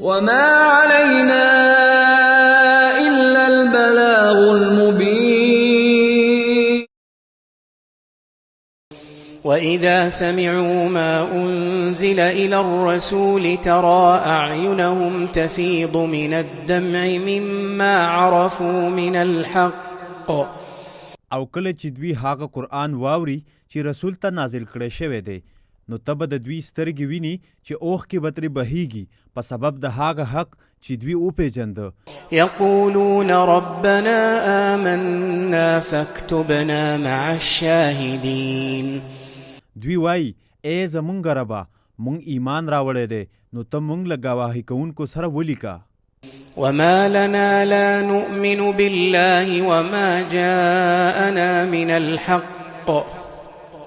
وما علينا إلا البلاغ المبين وإذا سمعوا ما أنزل إلى الرسول ترى أعينهم تفيض من الدمع مما عرفوا من الحق او کله چې دوی هغه قرآن واوري چې رسول ته نازل کړی شوی دی نو ته به د دوی سترګې ویني چې اوښکې به ترې بهیږي په سبب د هغه حق چې دوی وپېژنده. يقولون ربنا آمنا فاكتبنا مع الشاهدين. دوی وایي ای زمونږ ربه مونږ ایمان راوړی دی نو ته مونږ له ګواهي کوونکو سره ولیکه. وما لنا لا نؤمن بالله وما جاءنا من الحق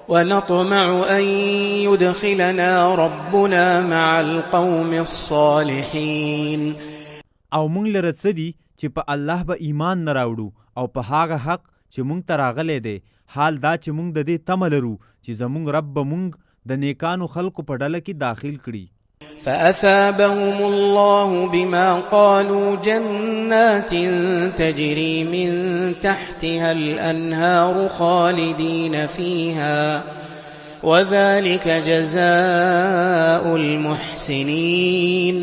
ونطمع أن يدخلنا ربنا مع القوم الصالحين. او مونږ لره څه دي چې په الله به ایمان نه راوړو او په هغه حق چې مونږ ته راغلی دی حال دا چې مونږ د دې تمه لرو چې زمونږ رب به مونږ د نیکانو خلقو په ډله کې داخل کړي. فأثابهم الله بما قالوا جنات تجري من تحتها الأنهار خالدين فيها وذلك جزاء المحسنين.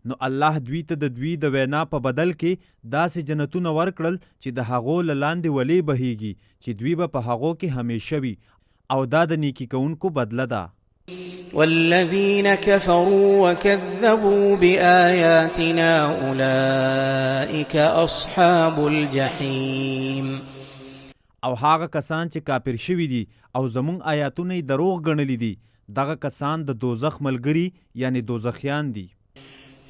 نو الله دوی ته د دوی د وینا په بدل کې داسې جنتونه ورکړل چې د هغو له لاندې ولې بهیږي چې دوی به په هغو کې همیشه وي او دا د نیکي کوونکو بدله ده. والذين كفروا وكذبوا بآياتنا أولئك أصحاب الجحيم. او هغه کسان چې کافر شوي دي او زمونږ آیاتونه یې دروغ ګڼلي دي دغه کسان د دوزخ ملګري یعنی دوزخیان دي.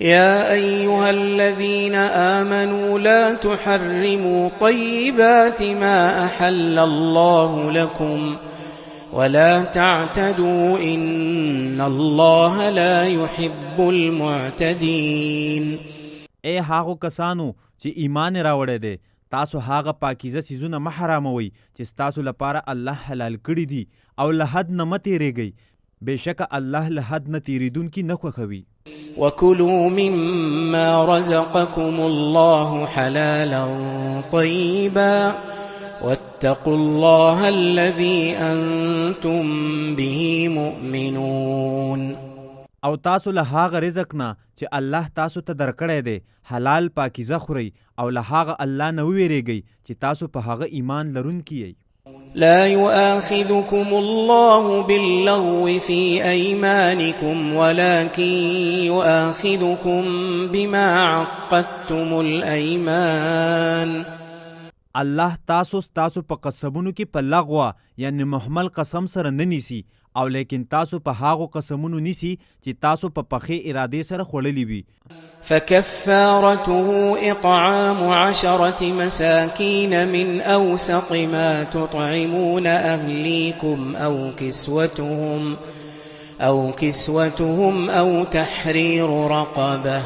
يا أيها الذين آمنوا لا تحرموا طيبات ما أحل الله لكم ولا تعتدوا إن الله لا يحب المعتدين. ای هغو کسانو چې ایمان راوړی دی تاسو هغه پاکیزه څیزونه مه حراموئ چې ستاسو لپاره الله حلال کړي دي او له حد نه مه تیریږئ بېشکه الله له حد نه تیریدونکي نه خوښوي. وكلوا مما رزقكم الله حلالا طيبا واتقوا الله الذي أنتم به مؤمنون. او تاسو له هغه رزق نه چې الله تاسو ته درکړی دی حلال پاکیزه خورئ او له هغه الله نه وویریږئ چې تاسو په هغه ایمان لرونکي یئ. لا يؤاخذكم الله باللغو في أيمانكم ولكن يؤاخذكم بما عقدتم الأيمان. الله تاسو په قسمونو کې په لغوه یعنی محمل قسم سره نه نیسي او لیکن تاسو په هغو قسمونو نیسي چې تاسو په پخې ارادې سره خوړلي وي. فكفارته إطعام 10 مساكين من أوسط ما تطعمون أهليكم أو كسوتهم أو تحرير رقبة.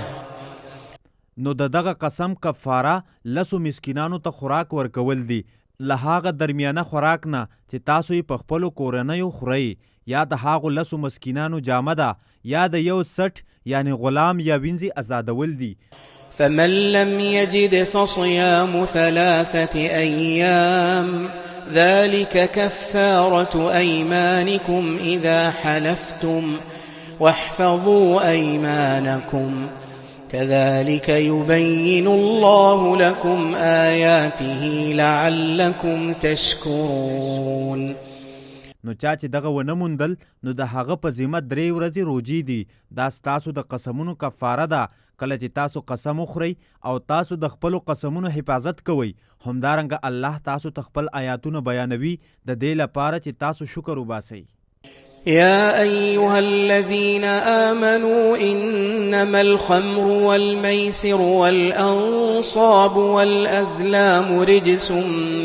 نو دغه قسم کفاره 10 مسکینانو ته خوراک ورکول دي له هغه درمیانه خوراک نه چې تاسو یې په خپلو کورنیو خورئ یا د هغو 10 مسکینانو جامه ده یا د یو سټ یعنی غلام یا وینځي آزادول دي. فمن لم يجد فصيام 3 أيام ذلك كفارة أيمانكم إذا حلفتم واحفظوا أيمانكم كذلك يبين الله لكم آياته لعلكم تشكرون. نو چا چې دغه ونه موندل نو د هغه په ذمه 3 ورځې روجي دي دا ستاسو د قسمونو کفاره ده کله چې تاسو قسم وخورئ او تاسو د خپلو قسمونو حفاظت کوئ همدارنګه الله تاسو ته خپل آیاتونه بیانوي د دې لپاره چې تاسو شکر وباسئ. يا أيها الذين آمنوا إنما الخمر والميسر والأنصاب والأزلام رجس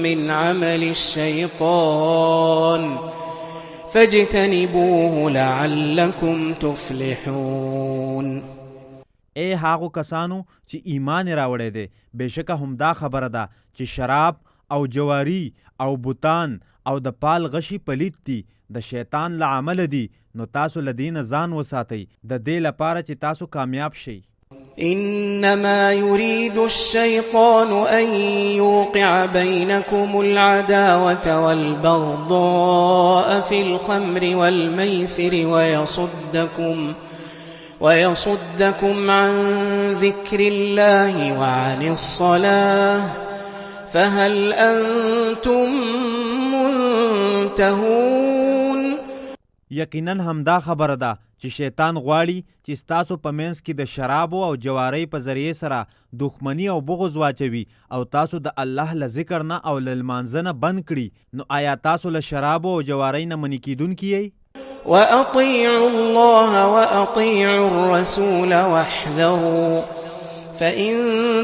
من عمل الشيطان فاجتنبوه لعلكم تفلحون. ای هاغو کسانو چې ایمان راوړی دی بېشکه همدا خبره ده چې شراب او جواری او بوتان او د پال غشي پلید دي د شیطان له عمله دي، نو تاسو له دې نه ځان وساتئ د دې لپاره چې تاسو کامیاب شئ. إنما يريد الشيطان أن يوقع بينكم العداوة والبغضاء في الخمر والميسر ويصدكم عن ذكر الله وعن الصلاة فهل أنتم منتهون. یقینا همدا خبره ده چې شیطان غواړي چې ستاسو په منځ کې د شرابو او جوارۍ په ذریعې سره دښمني او بغض واچوي او تاسو د الله له ذکر نه او له لمانځه نه بند کړي. نو آیا تاسو له شرابو او جوارۍ نه منې کیدونکي یئ؟ وأطيعوا الله وأطيعوا الرسول واحذروا فإن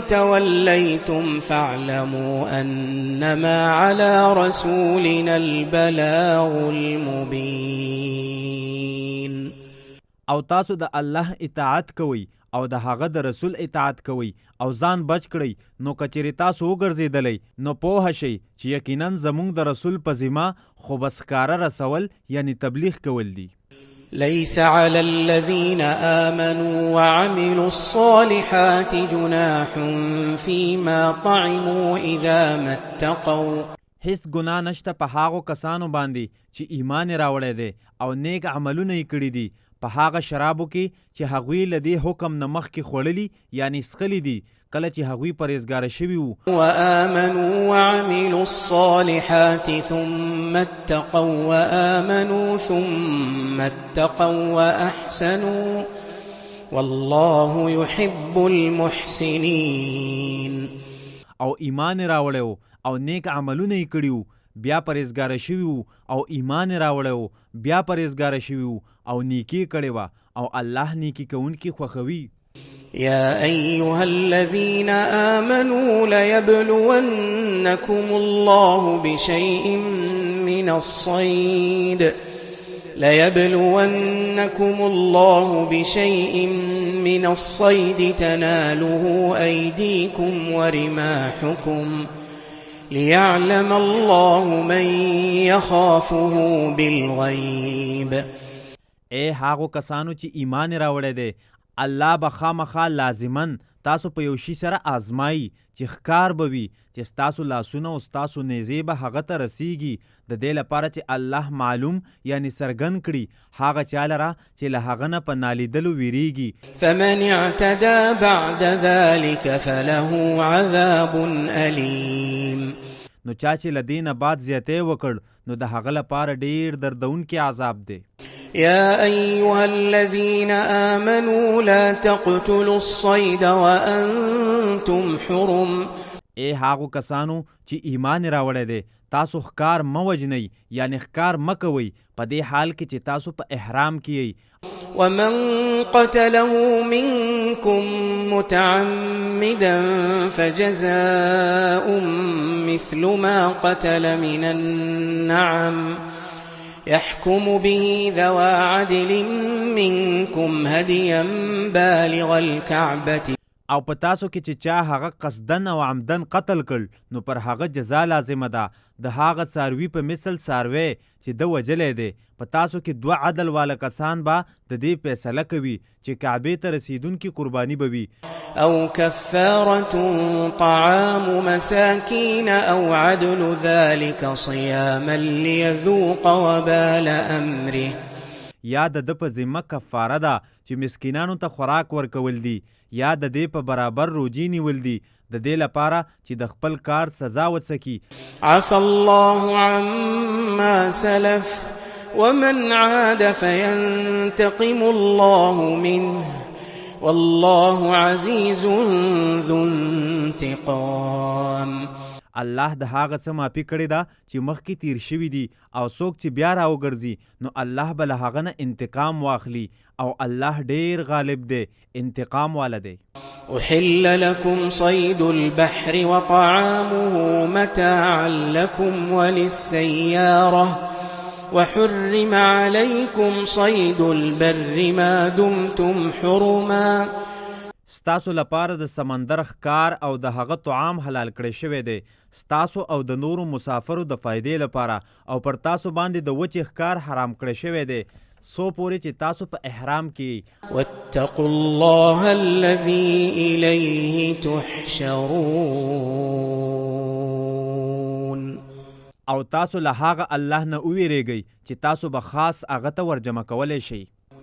توليتم فاعلموا أنما على رسولنا البلاغ المبين. او تاسو د الله اطاعت کوئ او د هغه د رسول اطاعت کوئ او ځان بچ کړئ. نو کچېرې تاسو وګرځېدلی نو پوه شئ چې یقینا زموږ د رسول په ذمه خو بس ښکاره رسول یعنی تبلیغ کول دي. ليس على الذين آمنوا وعملوا الصالحات جناح فيما طعموا إذا ما اتقوا. هیڅ ګناه نشته په هغو کسانو باندې چې ایمان راوړی دی او نیک عملونه یې کړي دي په هغه شرابو کې چې هغوی له دې حکم نه مخکې خوړلي یعنی څښلي دي کله چې هغوی پرهیزګاره شوي وو. وآمنوا وعملوا الصالحات ثم اتقوا وآمنوا ثم اتقوا وأحسنوا والله يحب المحسنين. او ایمان راوړی او نیک عملونه یې کړي وو بیا پرهیزګاره شوي وو او ایمان راوړی بیا پرهیزګاره شوي وو او نیکي کړې وه او الله نیکي کوونکي خوښوي. يا أيها الذين آمنوا ليبلونكم الله بشيء من الصيد تناله أيديكم ورماحكم ليعلم الله من يخافه بالغيب. اے هاغو کسانو چې ایمان راوړی دی الله به خامخا لازمن تاسو په یو شي سره آزمایي چې ښکار به وي چې ستاسو لاسونه او ستاسو نیزې به هغه ته رسیږي د دې لپاره چې الله معلوم یعنی څرګند کړي هغه چا لره چې له هغه نه په نالیدلو ویریږي. فمن اعتدى بعد ذلك فله عذاب أليم. نو چا چې له دې نه بعد زیاتی وکړ نو د هغه لپاره ډېر دردونکی عذاب دی. يا أيها الذين آمنوا لا تقتلوا الصيد وأنتم حرم. اے هاغو کسانو چې ایمان راوړی دی تاسو ښکار مه وژنئ یعنی ښکار مه کوئ په دې حال کې چې تاسو په احرام کې یئ. ومن قتله منكم متعمدا فجزاء مثل ما قتل من النعم يحكم به ذوى عدل منكم هديا بالغ الكعبة. او په تاسو کې چې چا هغه قصدن او عمدن قتل کړ نو پر هغه جزا لازمه ده د هغه څاروي په مثل څاروی چې د وجلی دی. په تاسو کې 2 عدل والا کسان به د دې فیصله کوي چې کعبې ته رسیدونکي قرباني به وي. او كفارة طعام مساكين او عدل ذلك صياما ليذوق وبال امره. یا د په ذمه کفاره ده چې مسکینانو ته خوراک ورکول دي یا د دې په برابر روجي نیول دي د دې لپاره چې د خپل کار سزا وڅکي. عفى الله عما سلف ومن عاد فينتقم الله منه والله عزيز ذو انتقام. الله د هغه څه معافي کړې ده چې مخکې تیر شوي دي او څوک چې بیا راوګرځي نو الله به له هغه نه انتقام واخلي او الله ډیر غالب دی انتقام والا دی. أحل لكم صيد البحر وطعامه متاعا لكم وللسيارة وحرم عليكم صيد البر ما دمتم حرما. ستاسو لپاره د سمندر ښکار او د هغه طعام حلال کړی شوی دی ستاسو او د نورو مسافرو د فایدې لپاره او پر تاسو باندې د وچې ښکار حرام کړی شوی دی سو پورې چې تاسو په احرام کې واتقوا الله الذي إليه تحشرون او تاسو له هغه الله نه وویریږئ چې تاسو به خاص هغه ته ورجمع کولی شئ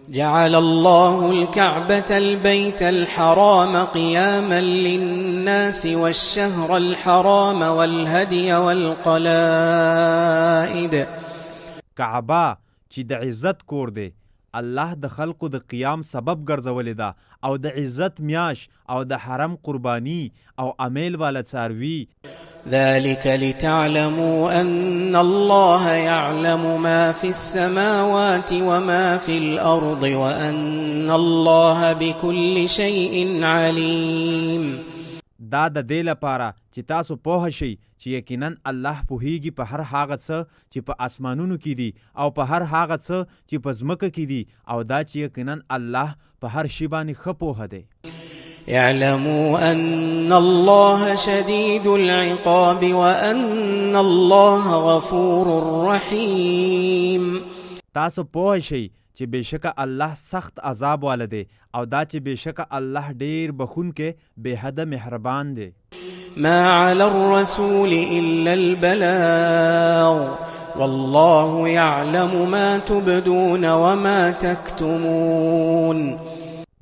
جعل الله الكعبة البيت الحرام قياما للناس والشهر الحرام والهدي والقلائد کعبه چې د عزت کور دی الله د خلقو د قیام سبب ګرځولې ده او د عزت میاش او د حرم قربانی او امیل والا څاروي ذلك لتعلموا أن الله يعلم ما في السماوات وما في الأرض وأن الله بكل شيء عليم دا د دې لپاره چې تاسو پوه شئ چې یقینا الله پوهیږي په هر هغه څه چې په اسمانونو کې دي او په هر هغه څه چې په ځمکه کې دي او دا چې یقینا الله په هر شي باندې ښه پوهه دی اعلموا أن الله شديد العقاب وأن الله غفور رحيم تاسو پوه شئ چې بېشکه الله سخت عذاب والا دی او دا چې بېشکه الله ډیر بخونکی بې حده مهربان دی ما على الرسول إلا البلاغ والله يعلم ما تبدون وما تكتمون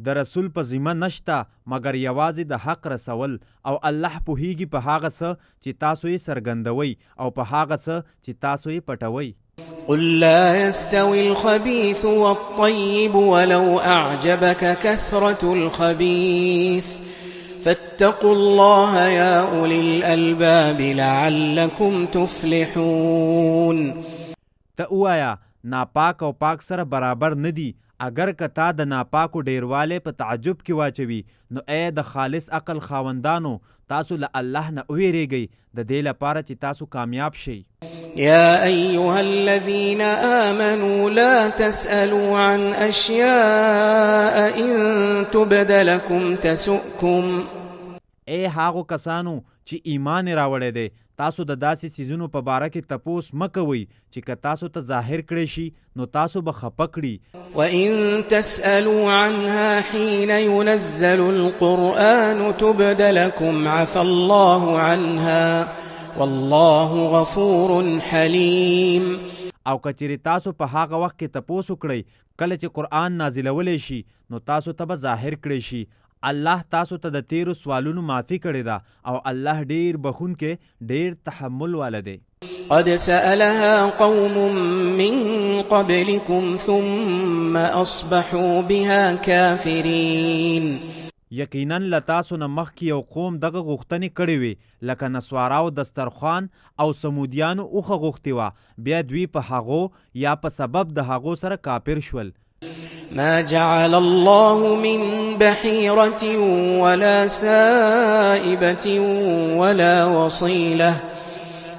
د رسول په ذمه نشته مګر یوازې د حق رسول او الله پوهیږي په هغه څه چې تاسو یې څرګندوئ او په هغه څه چې تاسو یې پټوئ قل لا يستوي الخبيث والطيب ولو أعجبك كثرة الخبيث فاتقوا الله يا أولي الألباب لعلكم تفلحون تأوایا ناپاک او پاک سره برابر ندی اگر که تا د ناپاکو ډیرواله په تعجب کې واچوي نو اے د خالص عقل خاوندانو تاسو له الله نه ویریږئ د دې لپاره چې تاسو کامیاب شئ يا أيها الذين آمنوا لا تسألوا عن أشياء إن تبد لكم تسؤكم اے هاغو کسانو چې ایمان راوړی دی تاسو د داسې څیزونو په باره کې تپوس مه کوئ چې که تاسو ته ظاهر کړی شي نو تاسو به خفه کړي وإن تسألوا عنها حين ينزل القرآن تبد لكم عفى الله عنها والله غفور حليم او کچری تاسو په هغه وخت کې تپوس وکړئ کله چې قرآن نازلولی شي نو تاسو ته به ظاهر کړی شي الله تاسو ته د تیرو سوالونو معافي کړې ده او الله ډیر بخونکی ډیر تحمل والا دی قد سألها قوم من قبلكم ثم أصبحوا بها كافرين یقینا لتاسو نه مخکې یو قوم دغه غوښتنې کړې وې لکه نسواراو دسترخوان او سمودیانو اوښه غوښتې وه بیا دوی په هغو یا په سبب د هغو سره کافر شول ما جعل الله من بحيرة ولا سائبة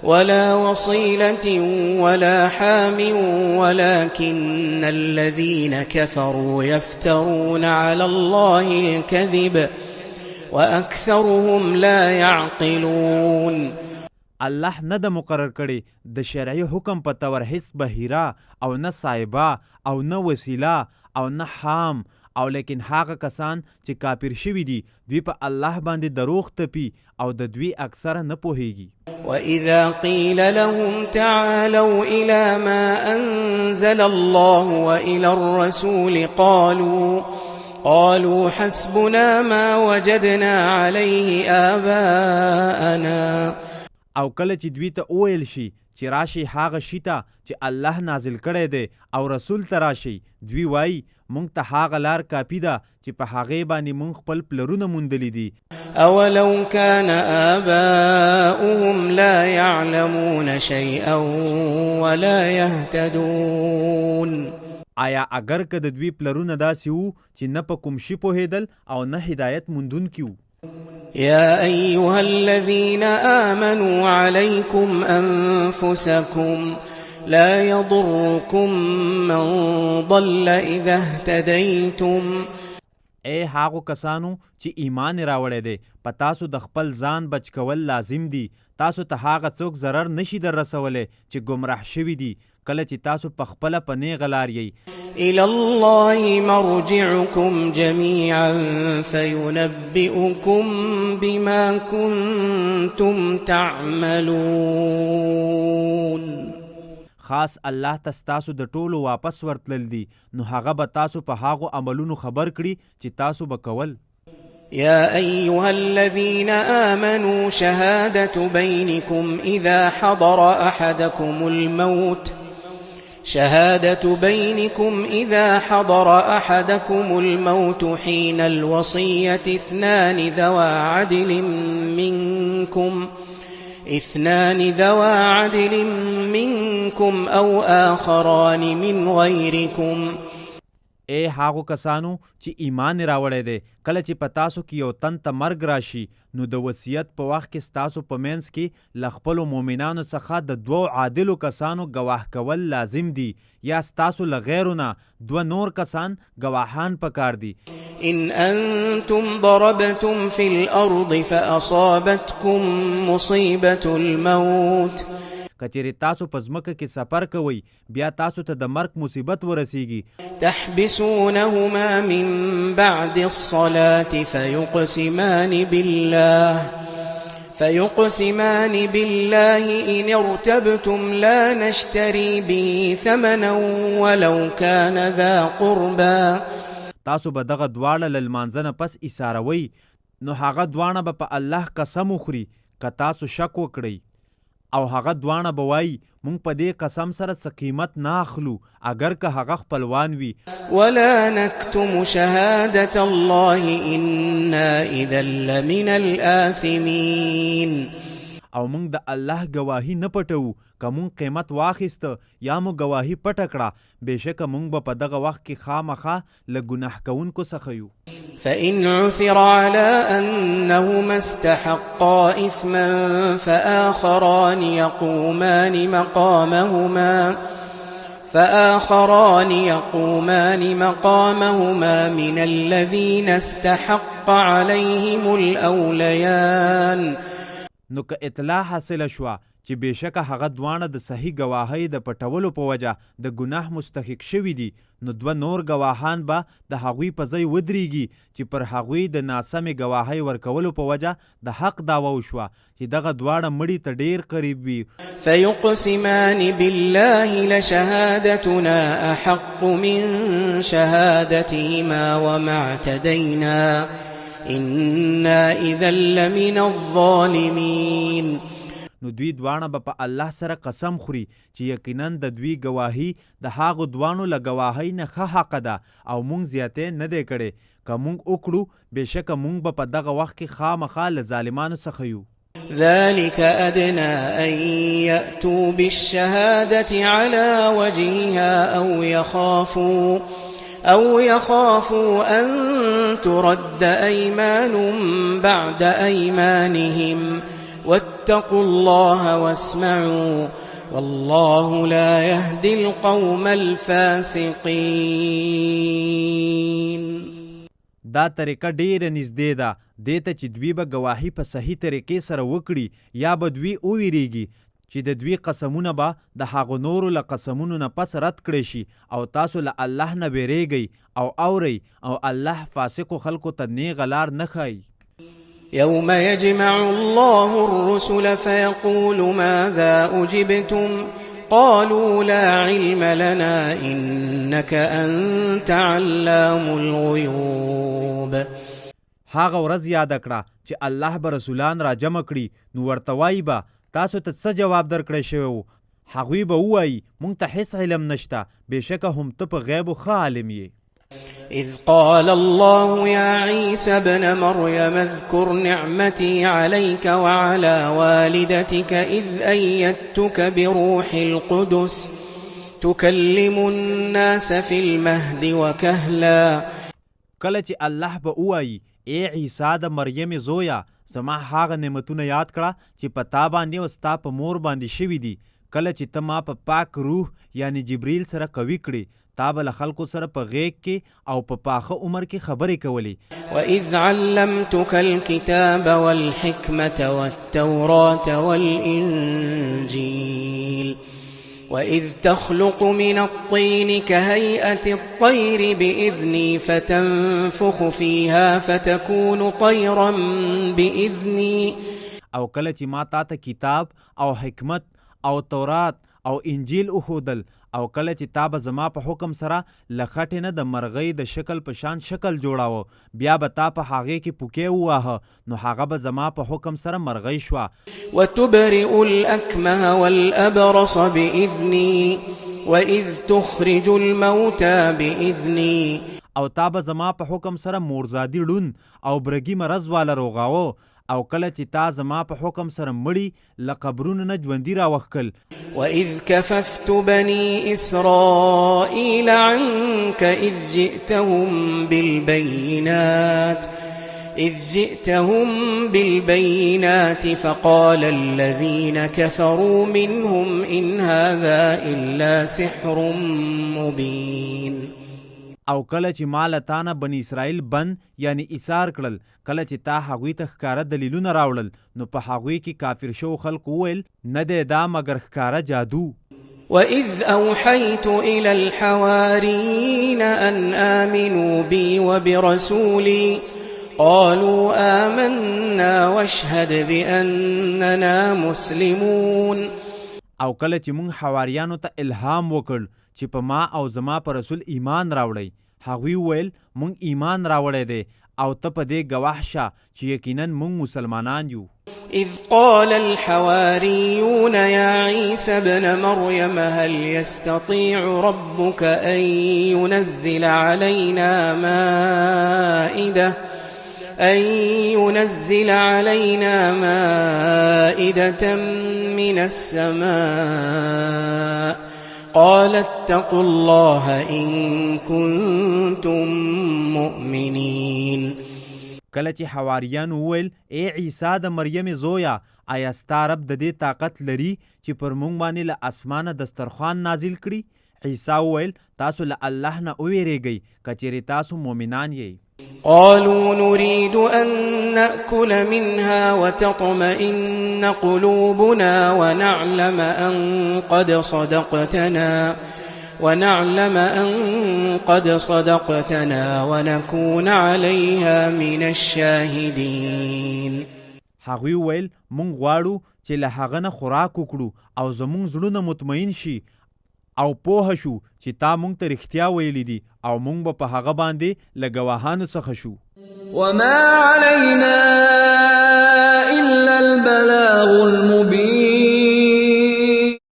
ولا وصيلة ولا حام ولكن الذين كفروا يفترون على الله الكذب وأكثرهم لا يعقلون الله نه د مقرر کړي د شرعي حکم په تور هیڅ بهیره او نه صایبه او نه وسیله او نه حام او لیکن هغه کسان چې کافر شوي دي دوی په الله باندې دروغ تپي او د دوی اکثره نه پوهیږي وإذا قيل لهم تعالوا إلى ما أنزل الله وإلى الرسول قالوا حسبنا ما وجدنا عليه آباءنا او کله چې دوی ته وویل شي چې راشي هغه شي ته چې الله نازل کړی دی او رسول ته راشي دوی وایي مونږ ته هغه لار کافي ده چې په هغې باندې مونږ خپل پلرونه موندلي دي اولو كان آباؤهم لا يعلمون شيئا ولا يهتدون آیا اگر که د دوی پلرونه داسې وو چې نه په کوم شي پوهېدل او نه هدایت موندونکي وو يا أيها الذين آمنوا عليكم أنفسكم لا يضركم من ضل إذا اهتديتم ای هاغو کسانو چې ایمان راوړی دی په تاسو د خپل ځان بچ کول لازم دي. تاسو ته هغه څوک ضرر نشي در رسولی چې ګمراه شوي دي کله چې تاسو په خپله په نیغه لار یئ. إلى الله مرجعكم جميعا فينبئكم بما كنتم تعملون. خاص الله ته ستاسو د ټولو واپس ورتلل دي نو هغه به تاسو په هغو عملونو خبر کړي چې تاسو به کول. يا أيها الذين آمنوا شهادة بينكم إذا حضر أحدكم الموت حين الوصية اثنان ذوى عدل منكم أو آخران من غيركم. ای هاغو کسانو چې ایمان راوړی دی کله چې په تاسو کې یو تن ته مرګ راشي نو د وصیت په وخت کې ستاسو په منځ کې له خپلو مؤمنانو څخه د دوو عادلو کسانو ګواه کول لازم دي یا ستاسو له غیرو نه دوه نور کسان ګواهان پکار دي. إن أنتم ضربتم في الأرض فأصابتكم مصيبة الموت. کچېرې تاسو په ځمکه کې سفر کوئ بیا تاسو ته د مرګ مصیبت ورسیږي تحبسونهما من بعد الصلاة فيقسمان بالله إن ارتبتم لا نشتري به ثمنا ولو كان ذا قربا. تاسو به دغه دواړه له لمانځه نه پس ایساروئ نو هغه دواړه به په الله قسم وخوري که تاسو شک وکړئ او هغه دواړه به وایي مونږ په دې قسم سره څه قیمت نه اخلو اگر که هغه خپلوان وي. ولا نكتم شهادة الله إنا إذا لمن الآثمين. او مونږ د الله گواهی نه پټو که مونږ قیمت واخیسته یا مو گواهی پټه کړه بېشکه مونږ به په دغه وخت کې خامخا له ګناه کوونکو څخه یو. فإن عثر على أنهما استحقا إثما فآخران يقومان مقامهما من الذين استحق عليهم الأوليان. نو که اطلاع حاصله شوه چې بېشکه هغه دواړه د صحیح ګواهۍ د پټولو په وجه د ګناه مستحق شوي دي نو دوه نور ګواهان به د هغوی په ځای ودرېږي چې پر هغوی د ناسمې ګواهۍ ورکولو په وجه د حق دعوه وشوه چې دغه دواړه مړي ته ډېر قریب وي. فيقسمان بالله لشهادتنا أحق من شهادتهما وما اعتدينا إنا إذا لمن الظالمين. نو دوی دواړه به په الله سره قسم خوري چې یقینا د دوی گواهی د هغو دوانو له گواهۍ نه ښه حق ده او مونږ زیاتې نه دی کړی که مونږ وکړو بېشکه مونږ به په دغه وخت کې خامخا له ظالمانو څخه یو. ذلك أدنى أن يأتوا بالشهادة على وجهها أو يخافوا أن ترد أيمان بعد أيمانهم واتقوا الله واسمعوا والله لا يهدي القوم الفاسقين. دا طریقه ډیره نږدې ده دې ته چې دوی به ګواهي په صحیح طریقې سره وکړي یا به دوی وویریږي چې د دوی قسمونه به د هغو نورو له قسمونو نه پس رد کړی شي او تاسو له الله نه بیریږئ او اورئ او الله فاسقو خلکو ته نیغه لار نه ښایي. يوم يجمع الله الرسل فيقول ماذا أجبتم قالوا لا علم لنا إنك أنت علام الغيوب. هغه ورځ یاد کړه چې الله به رسولان را جمع کړي نو ورته وایي به تاسو ته څه جواب درکړی شوی و هغوی به ووایي مونږ ته هیڅ علم نشته بېشکه هم ته په غیبو ښه عالم یې. إذ قال الله يا عيسى ابن مريم اذكر نعمتي عليك وعلى والدتك إذ أيدتك بروح القدس تكلم الناس في المهد وكهلا. کله چې الله به ووایي ای عیسی د مریم زویا زما هغه نعمتونه یاد کړه چې په تا باندې او ستا په مور باندې شوي دي کله چې ته ما په پاک روح یعنی جبریل سره قوي کړې تا به له خلکو سره په غیږ کې او په پاخه عمر کې خبرې کولې. وإذ علمتك الكتاب والحكمة والتوراة والإنجيل وإذ تخلق من الطين كهيئة الطير بإذني فتنفخ فيها فتكون طيرا بإذني. او کله چې ما تا ته کتاب او حکمت او تورات او انجیل اخودل او کله چې تا به زما په حکم سره له خټې نه د مرغۍ د شکل په شان شکل جوړاوه بیا به تا په هغې کې پوکې وواهه نو هغه به زما په حکم سره مرغۍ شوه. وتبرئ الأكمه والأبرص بإذني وإذ تخرج الموتى بإذني. او تا به زما په حکم سره مورزادي ړون او برګي مرض والا روغاوه او کله چې تا زما په حکم سره مړي له قبرونو نه ژوندي راوښکل. وإذ كففت بني إسرائيل عنك إذ جئتهم بالبينات فقال الذين كفروا منهم إن هذا إلا سحر مبين. او کله چې ما له تا نه بني اسرائیل بند یعنی ایثار کړل کله چې تا هغوی ته ښکاره دلیلونه راوړل نو په هغوی کې کافر شو خلکو وویل نه دی دا مګر ښکاره جادو. وإذ أوحيت إلى الحواريين أن آمنوا بي وبرسولي قالوا آمنا واشهد بأننا مسلمون. او کله چې مونږ حواریانو ته الهام وکړ چې په ما او زما په رسول ایمان راوړی هغوی وویل مونږ ایمان راوړی دی او ته په دې ګواه شه چې یقینا مونږ مسلمانان یو. إذ قال الحواريون يا عيسى ابن مريم هل يستطيع ربك أن ينزل علينا مائدة من السماء قال اتقوا الله إن كنتم مؤمنين. کله چې حواریان وویل ای عیسی د مریم زویا آیا ستا رب د دې طاقت لري چې پر مونږ باندې له اسمانه دسترخوان نازل کړي؟ عیسی وویل تاسو له الله نه وویریږئ که چیرې تاسو مؤمنان یئ. قالوا نريد أن نأكل منها وتطمئن قلوبنا ونعلم أن قد صدقتنا ونكون عليها من الشاهدين. هغوی ویل مونږ غواړو چې له هغه نه خوراک وکړو او زمونږ زړونه مطمئن شي او پوه شو چې تا مونږ ته رښتیا ویلي دي او مونږ به په هغه باندې له ګواهانو څخه شو. وما علينا